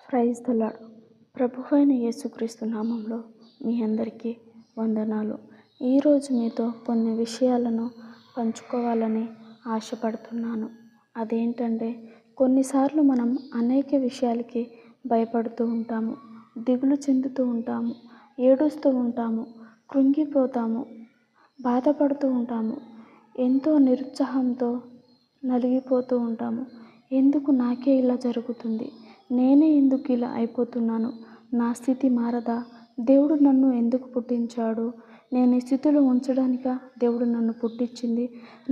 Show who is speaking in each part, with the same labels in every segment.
Speaker 1: Praise the lord. ప్రభువైన యేసుక్రీస్తు నామంలో మీ అందరికీ వందనాలు. ఈరోజు మీతో కొన్ని విషయాలను పంచుకోవాలని ఆశపడుతున్నాను. అదేంటంటే, కొన్నిసార్లు మనం అనేక విషయాలకి భయపడుతూ ఉంటాము, దిగులు చెందుతూ ఉంటాము, ఏడుస్తూ ఉంటాము, కృంగిపోతాము, బాధపడుతూ ఉంటాము, ఎంతో నిరుత్సాహంతో నలిగిపోతూ ఉంటాము. ఎందుకు నాకే ఇలా జరుగుతుంది, నేనే ఎందుకు ఇలా అయిపోతున్నాను, నా స్థితి మారదా, దేవుడు నన్ను ఎందుకు పుట్టించాడు, నేను ఈ స్థితిలో ఉంచడానికా దేవుడు నన్ను పుట్టించింది,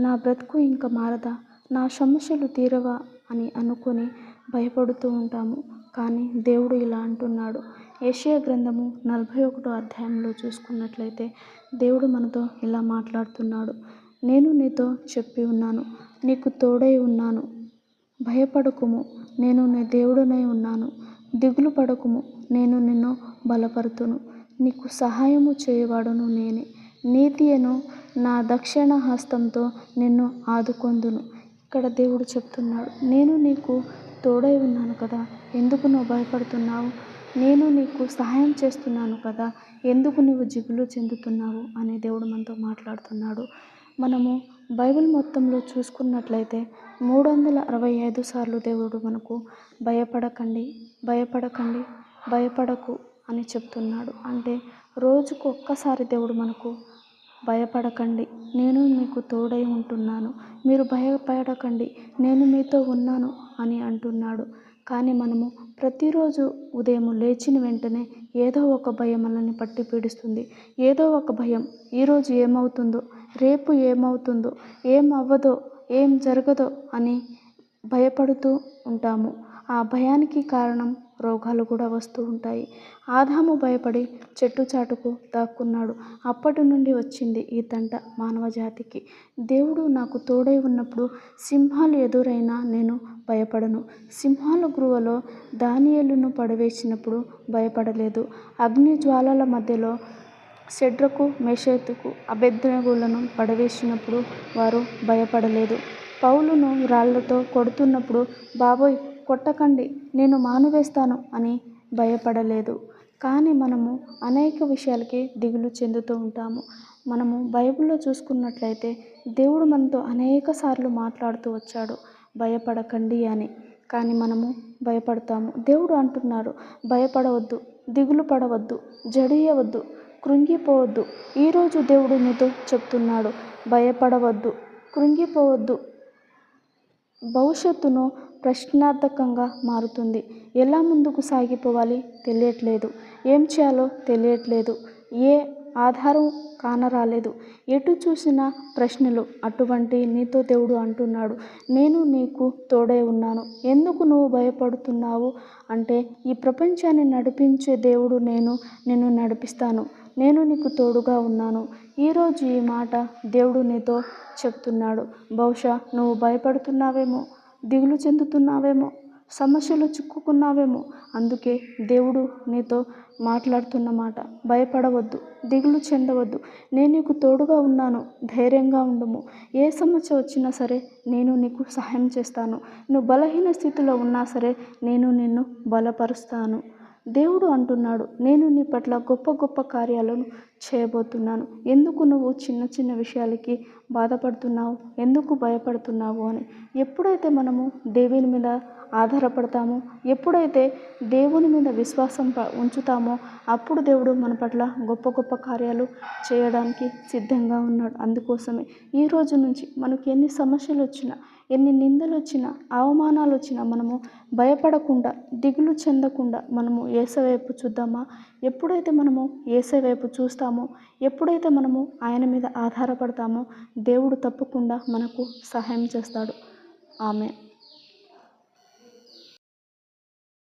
Speaker 1: నా బ్రతుకు ఇంకా మారదా, నా సమస్యలు తీరవా అని అనుకొని భయపడుతూ ఉంటాము. కానీ దేవుడు ఇలా అంటున్నాడు. యెషయా గ్రంథము 41వ అధ్యాయంలో చూసుకున్నట్లయితే దేవుడు మనతో ఇలా మాట్లాడుతున్నాడు. నేను నీతో చెప్పి ఉన్నాను, నీకు తోడై ఉన్నాను, భయపడకుము, నేను నీ దేవుడనై ఉన్నాను, దిగులు పడకుము, నేను నిన్ను బలపరుతును, నీకు సహాయము చేయవాడును నేనే, నీతియను నా దక్షిణ హస్తంతో నిన్ను ఆదుకొందును. ఇక్కడ దేవుడు చెప్తున్నాడు, నేను నీకు తోడై ఉన్నాను కదా, ఎందుకు నువ్వు భయపడుతున్నావు, నేను నీకు సహాయం చేస్తున్నాను కదా, ఎందుకు నువ్వు దిగులు చెందుతున్నావు అని దేవుడు మనతో మాట్లాడుతున్నాడు. మనము బైబిల్ మొత్తంలో చూసుకున్నట్లయితే 365 సార్లు దేవుడు మనకు భయపడకండి, భయపడకండి, భయపడకు అని చెప్తున్నాడు. అంటే రోజుకు ఒక్కసారి దేవుడు మనకు భయపడకండి, నేను మీకు తోడై ఉంటున్నాను, మీరు భయపడకండి, నేను మీతో ఉన్నాను అని అంటున్నాడు. కానీ మనము ప్రతిరోజు ఉదయం లేచిన వెంటనే ఏదో ఒక భయం మనల్ని పట్టి పీడిస్తుంది. ఏదో ఒక భయం, ఈరోజు ఏమవుతుందో, రేపు ఏమవుతుందో, ఏం అవ్వదో, ఏం జరగదో అని భయపడుతూ ఉంటాము. ఆ భయానికి కారణం రోగాలు కూడా వస్తూ ఉంటాయి. ఆదాము భయపడి చెట్టు చాటుకు దాక్కున్నాడు. అప్పటి నుండి వచ్చింది ఈ తంట మానవ జాతికి. దేవుడు నాకు తోడై ఉన్నప్పుడు సింహాలు ఎదురైనా నేను భయపడను. సింహాల గృహలో దానియేలును పడవేసినప్పుడు భయపడలేదు. అగ్ని జ్వాలల మధ్యలో షడ్రకు, మేషకు, అబేద్నెగోలను పడవేసినప్పుడు వారు భయపడలేదు. పౌలును రాళ్లతో కొడుతున్నప్పుడు బాబోయ్ కొట్టకండి, నేను మానువేస్తాను అని భయపడలేదు. కానీ మనము అనేక విషయాలకి దిగులు చెందుతూ ఉంటాము. మనము బైబిల్లో చూసుకున్నట్లయితే దేవుడు మనతో అనేక సార్లు మాట్లాడుతూ వచ్చాడు, భయపడకండి అని. కానీ మనము భయపడతాము. దేవుడు అంటున్నాడు, భయపడవద్దు, దిగులు పడవద్దు, జడియవద్దు, కృంగిపోవద్దు. ఈరోజు దేవుడు నీతో చెప్తున్నాడు, భయపడవద్దు, కృంగిపోవద్దు. భవిష్యత్తును ప్రశ్నార్థకంగా మారుతుంది. ఎలా ముందుకు సాగిపోవాలి తెలియట్లేదు, ఏం చేయాలో తెలియట్లేదు, ఏ ఆధారం కానరాలేదు, ఎటు చూసిన ప్రశ్నలు. అటువంటి నీతో దేవుడు అంటున్నాడు, నేను నీకు తోడై ఉన్నాను, ఎందుకు నువ్వు భయపడుతున్నావు అంటే, ఈ ప్రపంచాన్ని నడిపించే దేవుడు నిన్ను నడిపిస్తాను, నేను నీకు తోడుగా ఉన్నాను. ఈరోజు ఈ మాట దేవుడు నీతో చెప్తున్నాడు. బహుశా నువ్వు భయపడుతున్నావేమో, దిగులు చెందుతున్నావేమో, సమస్యలు చిక్కుకున్నావేమో. అందుకే దేవుడు నీతో మాట్లాడుతున్న మాట, భయపడవద్దు, దిగులు చెందవద్దు, నేను నీకు తోడుగా ఉన్నాను, ధైర్యంగా ఉండుము. ఏ సమస్య వచ్చినా సరే నేను నీకు సహాయం చేస్తాను. నువ్వు బలహీన స్థితిలో ఉన్నా సరే నేను నిన్ను బలపరుస్తాను. దేవుడు అంటున్నాడు, నేను నీ పట్ల గొప్ప గొప్ప కార్యాలను చేయబోతున్నాను. ఎందుకు నువ్వు చిన్న చిన్న విషయాలకి బాధపడుతున్నావు, ఎందుకు భయపడుతున్నావు అని. ఎప్పుడైతే మనము దేవుని మీద ఆధారపడతామో, ఎప్పుడైతే దేవుని మీద విశ్వాసం ఉంచుతామో, అప్పుడు దేవుడు మన పట్ల గొప్ప గొప్ప కార్యాలు చేయడానికి సిద్ధంగా ఉన్నాడు. అందుకోసమే ఈ రోజు నుంచి మనకు ఎన్ని సమస్యలు వచ్చినా, ఎన్ని నిందలు వచ్చినా, అవమానాలు వచ్చినా మనము భయపడకుండా, దిగులు చెందకుండా మనము యేసు వైపు చూద్దామా. ఎప్పుడైతే మనము యేసు వైపు చూస్తామో, ఎప్పుడైతే మనము ఆయన మీద ఆధారపడతామో, దేవుడు తప్పకుండా మనకు సహాయం చేస్తాడు. ఆమేన్.